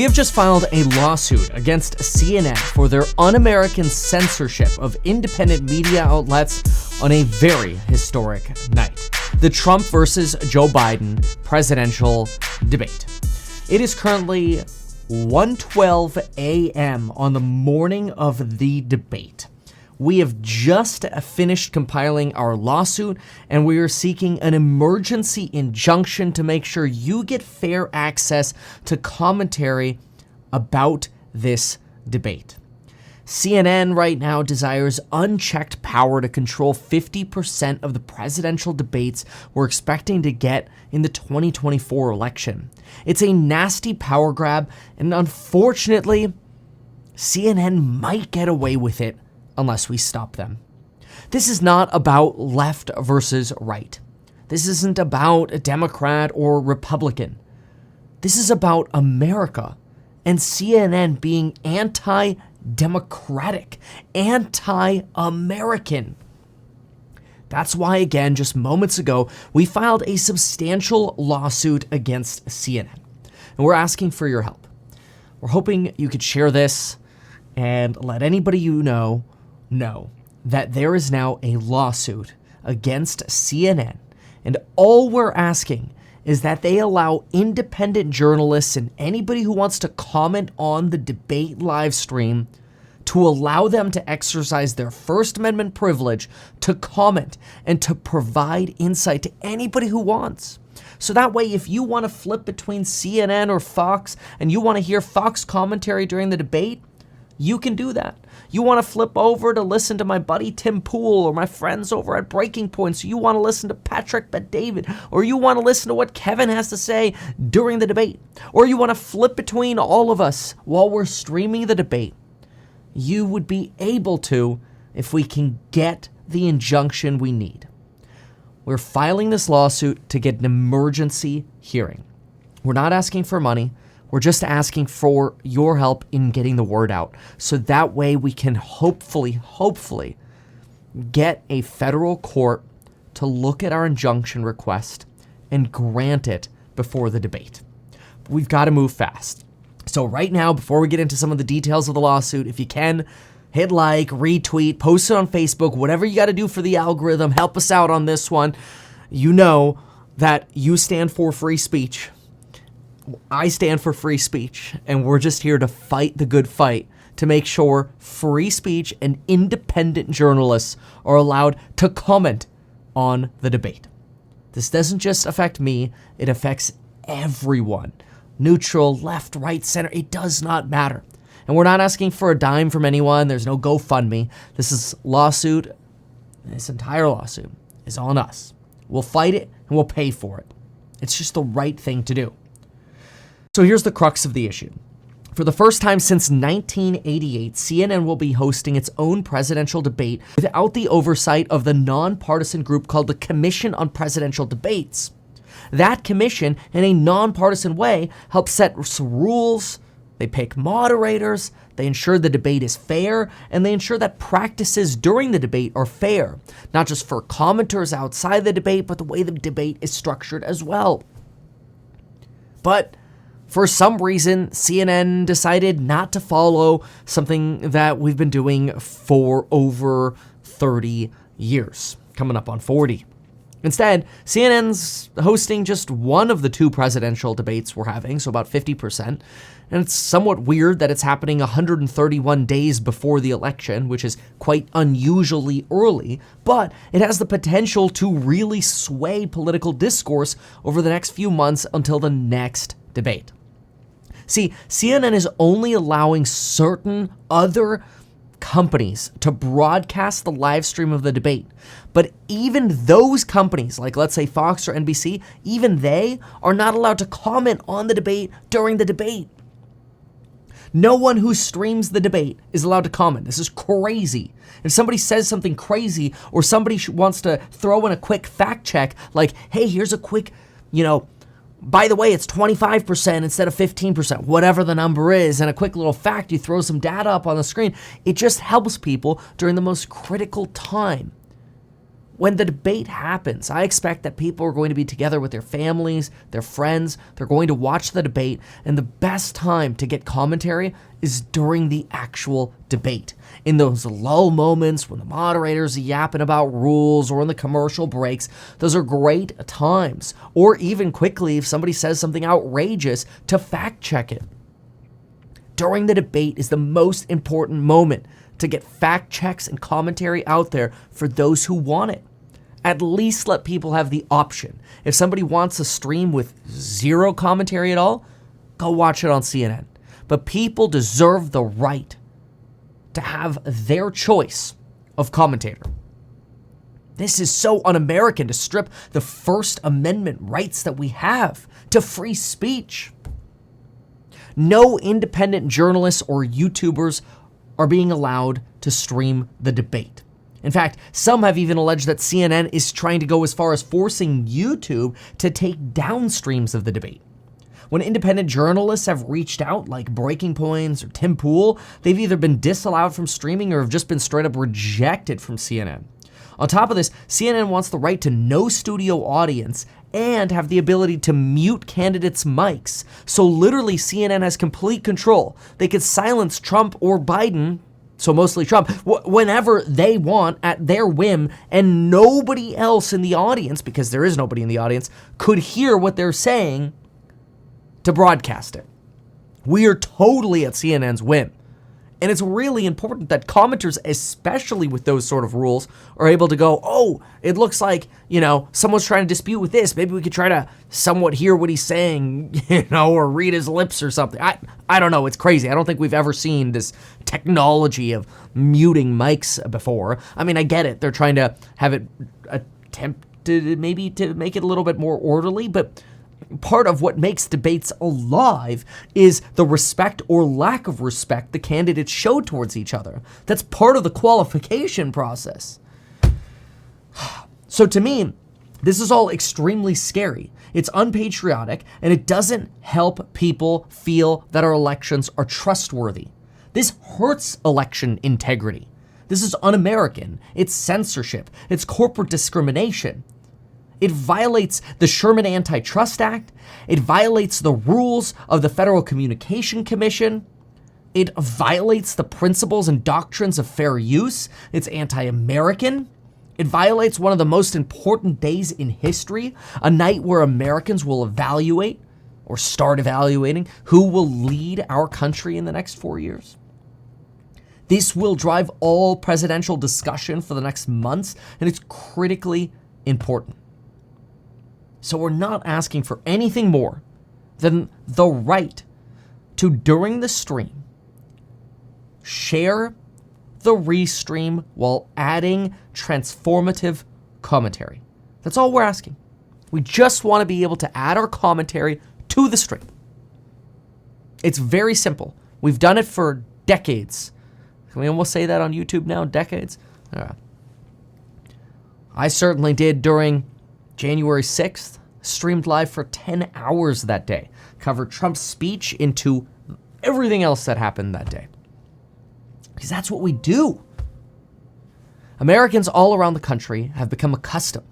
We have just filed a lawsuit against CNN for their un-American censorship of independent media outlets on a very historic night. The Trump versus Joe Biden presidential debate. It is currently 1:12 a.m. on the morning of the debate. We have just finished compiling our lawsuit, and we are seeking an emergency injunction to make sure you get fair access to commentary about this debate. CNN right now desires unchecked power to control 50% of the presidential debates we're expecting to get in the 2024 election. It's a nasty power grab, and unfortunately, CNN might get away with it unless we stop them. This is not about left versus right. This isn't about a Democrat or Republican. This is about America and CNN being anti-democratic, anti-American. That's why, again, just moments ago, we filed a substantial lawsuit against CNN. And we're asking for your help. We're hoping you could share this and let anybody you know that there is now a lawsuit against CNN, and all we're asking is that they allow independent journalists and anybody who wants to comment on the debate live stream to allow them to exercise their First Amendment privilege to comment and to provide insight to anybody who wants. So that way, if you want to flip between CNN or Fox and you want to hear Fox commentary during the debate, you can do that. You want to flip over to listen to my buddy Tim Pool or my friends over at Breaking Point, so you want to listen to Patrick Bet-David, or you want to listen to what Kevin has to say during the debate, or you want to flip between all of us while we're streaming the debate. You would be able to if we can get the injunction we need. We're filing this lawsuit to get an emergency hearing. We're not asking for money. We're just asking for your help in getting the word out, so that way we can hopefully get a federal court to look at our injunction request and grant it before the debate. But we've got to move fast. So right now, before we get into some of the details of the lawsuit, if you can, hit like, retweet, post it on Facebook, whatever you got to do for the algorithm, help us out on this one. You know that you stand for free speech. I stand for free speech, and we're just here to fight the good fight to make sure free speech and independent journalists are allowed to comment on the debate. This doesn't just affect me, it affects everyone. Neutral, left, right, center, it does not matter. And we're not asking for a dime from anyone. There's no GoFundMe. This entire lawsuit is on us. We'll fight it and we'll pay for it. It's just the right thing to do. So here's the crux of the issue. For the first time since 1988, CNN will be hosting its own presidential debate without the oversight of the nonpartisan group called the Commission on Presidential Debates. That commission, in a nonpartisan way, helps set rules, they pick moderators, they ensure the debate is fair, and they ensure that practices during the debate are fair, not just for commenters outside the debate, but the way the debate is structured as well. But for some reason, CNN decided not to follow something that we've been doing for over 30 years, coming up on 40. Instead, CNN's hosting just one of the two presidential debates we're having, so about 50%. And it's somewhat weird that it's happening 131 days before the election, which is quite unusually early, but it has the potential to really sway political discourse over the next few months until the next debate. See, CNN is only allowing certain other companies to broadcast the live stream of the debate. But even those companies, like let's say Fox or NBC, even they are not allowed to comment on the debate during the debate. No one who streams the debate is allowed to comment. This is crazy. If somebody says something crazy or somebody wants to throw in a quick fact check, like, hey, here's a quick, by the way, it's 25% instead of 15%, whatever the number is, and a quick little fact, you throw some data up on the screen. It just helps people during the most critical time. When the debate happens, I expect that people are going to be together with their families, their friends. They're going to watch the debate, and the best time to get commentary is during the actual debate. In those lull moments when the moderator's yapping about rules or in the commercial breaks, those are great times. Or even quickly, if somebody says something outrageous, to fact check it. During the debate is the most important moment to get fact checks and commentary out there for those who want it. At least let people have the option. If somebody wants a stream with zero commentary at all, go watch it on CNN. But people deserve the right to have their choice of commentator. This is so un-American to strip the First Amendment rights that we have to free speech. No independent journalists or YouTubers are being allowed to stream the debate. In fact, some have even alleged that CNN is trying to go as far as forcing YouTube to take down streams of the debate. When independent journalists have reached out, like Breaking Points or Tim Pool, they've either been disallowed from streaming or have just been straight up rejected from CNN. On top of this, CNN wants the right to no studio audience and have the ability to mute candidates' mics. So literally, CNN has complete control. They could silence Trump or Biden, so mostly Trump, whenever they want at their whim, and nobody else in the audience, because there is nobody in the audience, could hear what they're saying to broadcast it. We are totally at CNN's whim. And it's really important that commenters, especially with those sort of rules, are able to go, oh, it looks like, someone's trying to dispute with this. Maybe we could try to somewhat hear what he's saying, or read his lips or something. I don't know. It's crazy. I don't think we've ever seen this technology of muting mics before. I mean, I get it. They're trying to have it attempted maybe to make it a little bit more orderly, but part of what makes debates alive is the respect or lack of respect the candidates show towards each other. That's part of the qualification process. So to me, this is all extremely scary. It's unpatriotic, and it doesn't help people feel that our elections are trustworthy. This hurts election integrity. This is un-American. It's censorship. It's corporate discrimination. It violates the Sherman Antitrust Act. It violates the rules of the Federal Communication Commission. It violates the principles and doctrines of fair use. It's anti-American. It violates one of the most important days in history, a night where Americans will evaluate or start evaluating who will lead our country in the next 4 years. This will drive all presidential discussion for the next months, and it's critically important. So we're not asking for anything more than the right to, during the stream, share the restream while adding transformative commentary. That's all we're asking. We just want to be able to add our commentary to the stream. It's very simple. We've done it for decades. Can we almost say that on YouTube now? Decades? I certainly did during January 6th, streamed live for 10 hours that day, covered Trump's speech into everything else that happened that day. Because that's what we do. Americans all around the country have become accustomed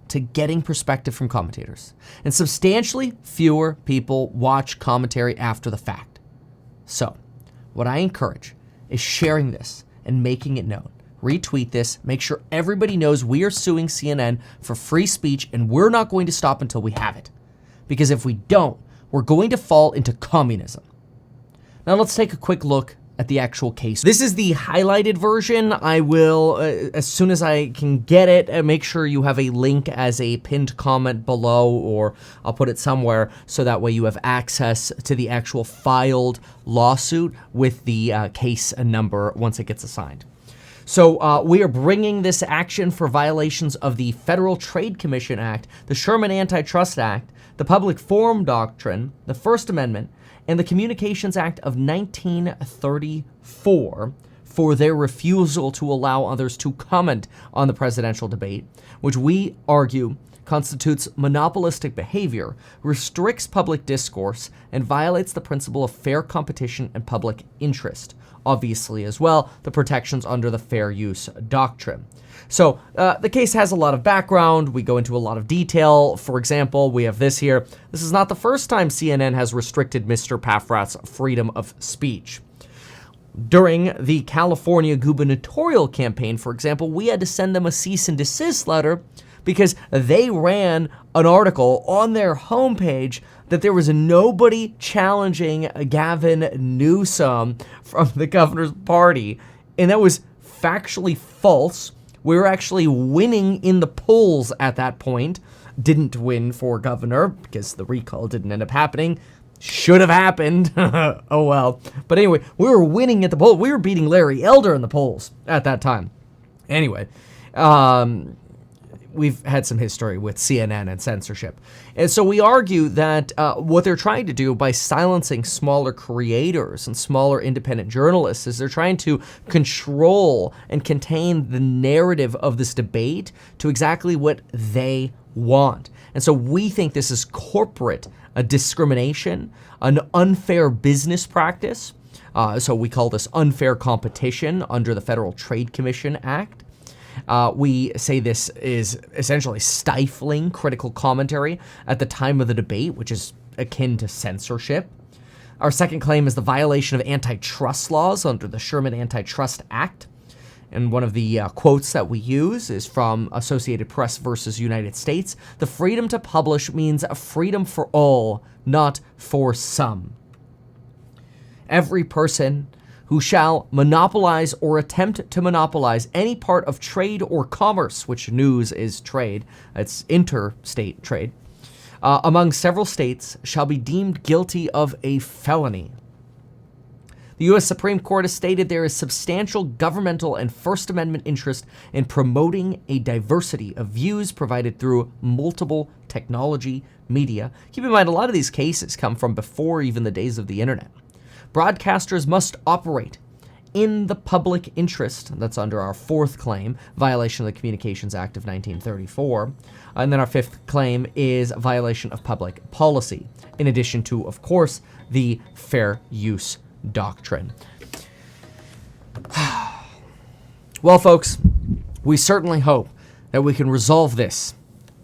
to getting perspective from commentators, and substantially fewer people watch commentary after the fact. So, what I encourage is sharing this and making it known. Retweet this, make sure everybody knows we are suing CNN for free speech, and we're not going to stop until we have it. Because if we don't, we're going to fall into communism. Now let's take a quick look at the actual case. This is the highlighted version. I will, as soon as I can get it, make sure you have a link as a pinned comment below, or I'll put it somewhere so that way you have access to the actual filed lawsuit with the case number once it gets assigned. So we are bringing this action for violations of the Federal Trade Commission Act, the Sherman Antitrust Act, the Public Forum Doctrine, the First Amendment, and the Communications Act of 1934 for their refusal to allow others to comment on the presidential debate, which we argue constitutes monopolistic behavior, restricts public discourse, and violates the principle of fair competition and public interest. Obviously, as well, the protections under the fair use doctrine. So the case has a lot of background. We go into a lot of detail. For example, we have this here. This is not the first time CNN has restricted Mr. Paffrath's freedom of speech. During the California gubernatorial campaign, for example, we had to send them a cease and desist letter because they ran an article on their homepage that there was nobody challenging Gavin Newsom from the governor's party, and that was factually false. We were actually winning in the polls at that point. Didn't win for governor because the recall didn't end up happening. Should have happened. Oh well. But anyway, we were winning at the polls. We were beating Larry Elder in the polls at that time. Anyway, we've had some history with CNN and censorship. And so we argue that what they're trying to do by silencing smaller creators and smaller independent journalists is they're trying to control and contain the narrative of this debate to exactly what they want. And so we think this is corporate discrimination, an unfair business practice. So we call this unfair competition under the Federal Trade Commission Act. We say this is essentially stifling critical commentary at the time of the debate, which is akin to censorship. Our second claim is the violation of antitrust laws under the Sherman Antitrust Act. And one of the quotes that we use is from Associated Press versus United States. The freedom to publish means a freedom for all, not for some. Every person who shall monopolize or attempt to monopolize any part of trade or commerce, which news is trade, it's interstate trade, among several states shall be deemed guilty of a felony. The U.S. Supreme Court has stated there is substantial governmental and First Amendment interest in promoting a diversity of views provided through multiple technology media. Keep in mind, a lot of these cases come from before even the days of the internet. Broadcasters must operate in the public interest. That's under our fourth claim, violation of the Communications Act of 1934. And then our fifth claim is violation of public policy, in addition to, of course, the fair use doctrine. Well, folks, we certainly hope that we can resolve this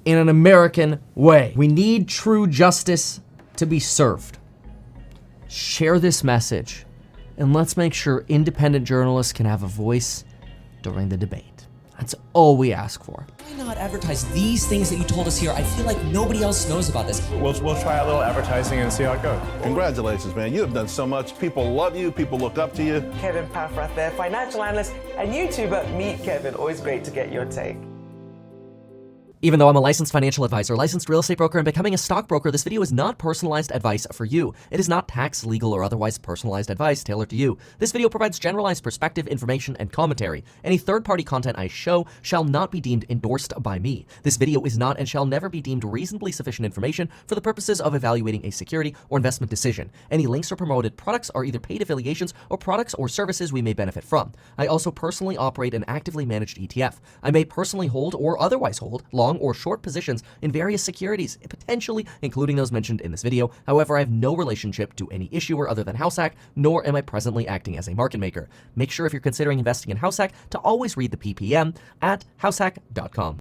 in an American way. We need true justice to be served. Share this message, and let's make sure independent journalists can have a voice during the debate. That's all we ask for. Why not advertise these things that you told us here? I feel like nobody else knows about this. We'll try a little advertising and see how it goes. Congratulations, man. You have done so much. People love you. People look up to you. Kevin Paffrath there, financial analyst and YouTuber. Meet Kevin. Always great to get your take. Even though I'm a licensed financial advisor, licensed real estate broker, and becoming a stockbroker, this video is not personalized advice for you. It is not tax, legal, or otherwise personalized advice tailored to you. This video provides generalized perspective, information, and commentary. Any third-party content I show shall not be deemed endorsed by me. This video is not and shall never be deemed reasonably sufficient information for the purposes of evaluating a security or investment decision. Any links or promoted products are either paid affiliations or products or services we may benefit from. I also personally operate an actively managed ETF. I may personally hold or otherwise hold long or short positions in various securities, potentially including those mentioned in this video. However, I have no relationship to any issuer other than HouseHack, nor am I presently acting as a market maker. Make sure if you're considering investing in HouseHack to always read the PPM at househack.com.